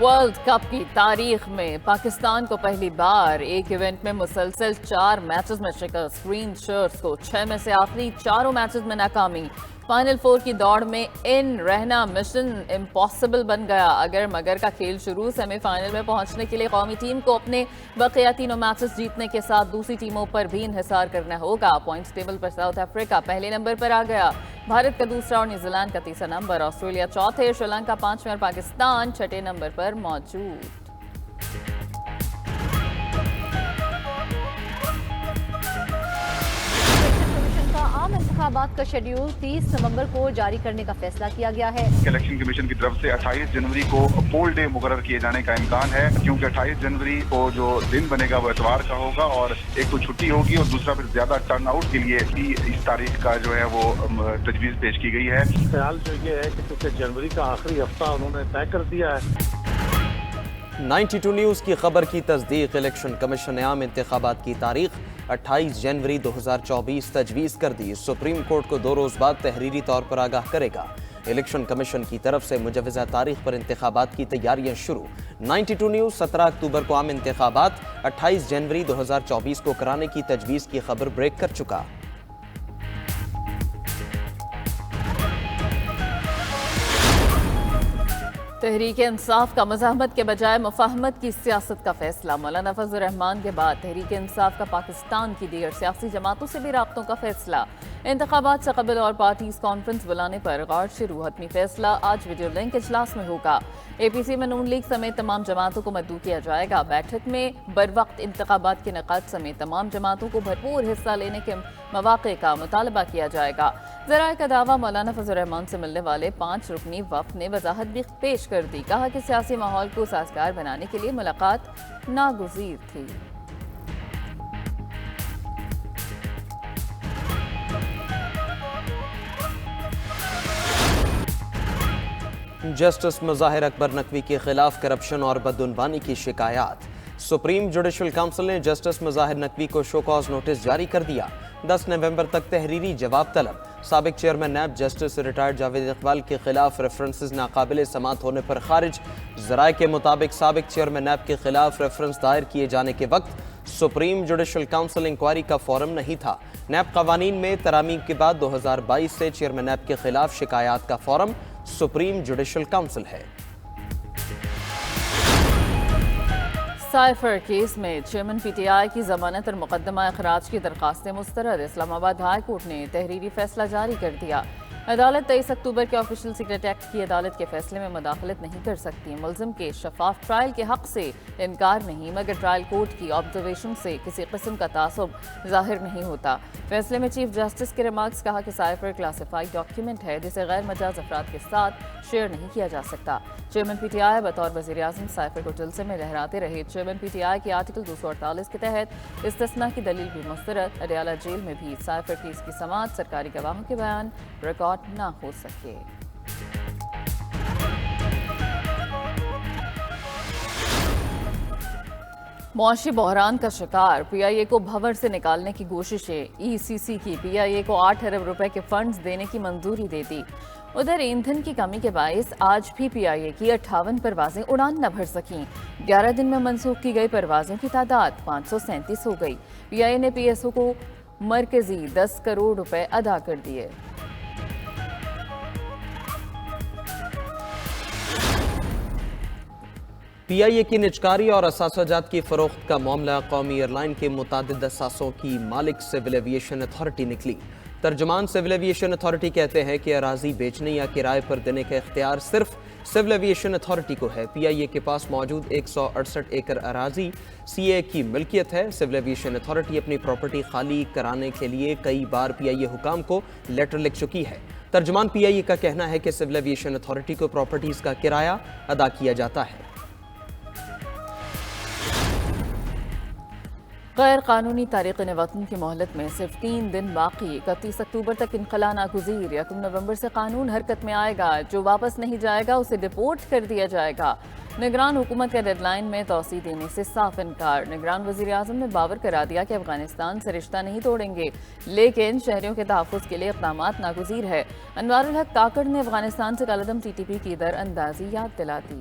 World cup کی تاریخ میں پاکستان کو پہلی بار ایک ایونٹ میں مسلسل 4 میچز میں شکست. گرین شرٹس کو 6 میں سے آخری 4 میچز میں ناکامی. فائنل 4 کی دوڑ میں ان رہنا مشن امپاسبل بن گیا. اگر مگر کا کھیل شروع. سیمی فائنل میں پہنچنے کے لیے قومی ٹیم کو اپنے بقیہ تینوں میچز جیتنے کے ساتھ دوسری ٹیموں پر بھی انحصار کرنا ہوگا. پوائنٹس ٹیبل پر ساؤتھ افریقہ پہلے نمبر پر آ گیا. بھارت کا دوسرا اور نیوزی لینڈ کا تیسرا نمبر. آسٹریلیا چوتھے, سری لنکا 5ویں اور پاکستان 6 نمبر پر موجود. عام انتخابات کا شیڈیول 30 نومبر کو جاری کرنے کا فیصلہ کیا گیا ہے. الیکشن کمیشن کی طرف سے 28 جنوری کو پول ڈے مقرر کیے جانے کا امکان ہے, کیونکہ 28 جنوری کو جو دن بنے گا وہ اتوار کا ہوگا اور ایک تو چھٹی ہوگی اور دوسرا پھر زیادہ ٹرن آؤٹ کے لیے بھی اس تاریخ کا جو ہے وہ تجویز پیش کی گئی ہے. خیال جو یہ ہے کہ کیونکہ جنوری کا آخری ہفتہ انہوں نے طے کر دیا ہے. 92 نیوز کی خبر کی تصدیق. الیکشن کمیشن نے عام انتخابات کی تاریخ 28 جنوری 2024 تجویز کر دی. سپریم کورٹ کو 2 روز بعد تحریری طور پر آگاہ کرے گا. الیکشن کمیشن کی طرف سے مجوزہ تاریخ پر انتخابات کی تیاریاں شروع. 92 نیوز 17 اکتوبر کو عام انتخابات 28 جنوری 2024 کو کرانے کی تجویز کی خبر بریک کر چکا. تحریک انصاف کا مزاحمت کے بجائے مفاہمت کی سیاست کا فیصلہ. مولانا فضل الرحمان کے بعد تحریک انصاف کا پاکستان کی دیگر سیاسی جماعتوں سے بھی رابطوں کا فیصلہ. انتخابات سے قبل اور پارٹیز کانفرنس بلانے پر غور شروع. حتمی فیصلہ آج ویڈیو لنک اجلاس میں ہوگا. اے پی سی میں نون لیگ سمیت تمام جماعتوں کو مدعو کیا جائے گا. بیٹھک میں بروقت انتخابات کے انعقاد سمیت تمام جماعتوں کو بھرپور حصہ لینے کے مواقع کا مطالبہ کیا جائے گا. ذرائع کا دعویٰ مولانا فضل الرحمان سے ملنے والے 5 رکنی وفد نے وضاحت بھی پیش کر دی. کہا کہ سیاسی ماحول کو سازگار بنانے کے لیے ملاقات ناگزیر تھی. جسٹس مظاہر اکبر نقوی کے خلاف کرپشن اور بدعنوانی کی شکایات. سپریم جوڈیشل کونسل نے جسٹس مظاہر نقوی کو شو کاز نوٹس جاری کر دیا. 10 نومبر تک تحریری جواب طلب. سابق chairman NAB justice retired Javed Iqbal کے خلاف ریفرنسز ناقابل سماعت ہونے پر خارج. ذرائع کے مطابق سابق چیئرمین نیب کے خلاف ریفرنس دائر کیے جانے کے وقت سپریم جوڈیشل کونسل انکوائری کا فورم نہیں تھا. نیب قوانین میں ترامیم کے بعد 2022 سے چیئرمین نیب کے خلاف شکایات کا فورم سپریم جوڈیشل کونسل ہے. سائفر کیس میں چیئرمین پی ٹی آئی کی ضمانت اور مقدمہ اخراج کی درخواستیں مسترد. اسلام آباد ہائی کورٹ نے تحریری فیصلہ جاری کر دیا. عدالت 23 اکتوبر کے آفیشل سیکرٹ ایکٹ کی عدالت کے فیصلے میں مداخلت نہیں کر سکتی. ملزم کے شفاف ٹرائل کے حق سے انکار نہیں, مگر ٹرائل کورٹ کی آبزرویشن سے کسی قسم کا تعصب ظاہر نہیں ہوتا. فیصلے میں چیف جسٹس کے ریمارکس. کہا کہ سائفر کلاسیفائیڈ ڈاکیومنٹ ہے جسے غیر مجاز افراد کے ساتھ شیئر نہیں کیا جا سکتا. چیئرمین پی ٹی آئی بطور وزیر اعظم سائفر کو جلسے میں لہراتے رہے. چیئرمین پی ٹی آئی کی آرٹیکل 248 کے تحت استثناء کی دلیل بھی مسترد. اڈیالہ جیل میں بھی سائفر کیس کی سماعت سرکاری گواہوں کے بیان ریکارڈ نہ ہو سکے. معاشی بحران کا شکار پی آئی اے کو بھنور سے نکالنے کی کوششیں. ای سی سی کی پی آئی اے کو 8 ارب روپے کے فنڈز دینے کی منظوری دے دی. ادھر ایندھن کی کمی کے باعث آج بھی پی آئی اے کی 58 پروازیں اڑان نہ بھر سکیں. 11 دن میں منسوخ کی گئی پروازوں کی تعداد 537 ہو گئی. پی آئی اے نے پی ایس او کو مرکزی 10 کروڑ روپے ادا کر دیے. پی آئی اے کی نجکاری اور اثاثہ جات کی فروخت کا معاملہ. قومی ایئر لائن کے متعدد اثاثوں کی مالک سول ایویشن اتھارٹی نکلی. ترجمان سول ایویشن اتھارٹی کہتے ہیں کہ اراضی بیچنے یا کرائے پر دینے کا اختیار صرف سول ایویشن اتھارٹی کو ہے. پی آئی اے کے پاس موجود 168 ایکڑ اراضی سی اے کی ملکیت ہے. سول ایویشن اتھارٹی اپنی پراپرٹی خالی کرانے کے لیے کئی بار پی آئی اے حکام کو لیٹر لکھ چکی ہے. ترجمان پی آئی اے کا کہنا ہے کہ سول ایویشن اتھارٹی کو پراپرٹیز کا کرایہ ادا کیا جاتا ہے. غیر قانونی تارکین وطن کی مہلت میں صرف 3 دن باقی. 31 اکتوبر تک انخلا ناگزیر. 1 نومبر سے قانون حرکت میں آئے گا. جو واپس نہیں جائے گا اسے ڈپورٹ کر دیا جائے گا. نگران حکومت کا ڈیڈ لائن میں توسیع دینے سے صاف انکار. نگران وزیر اعظم نے باور کرا دیا کہ افغانستان سے رشتہ نہیں توڑیں گے, لیکن شہریوں کے تحفظ کے لیے اقدامات ناگزیر ہے. انوار الحق کاکڑ نے افغانستان سے کالعدم ٹی ٹی پی کی در اندازی یاد دلا دی.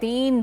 3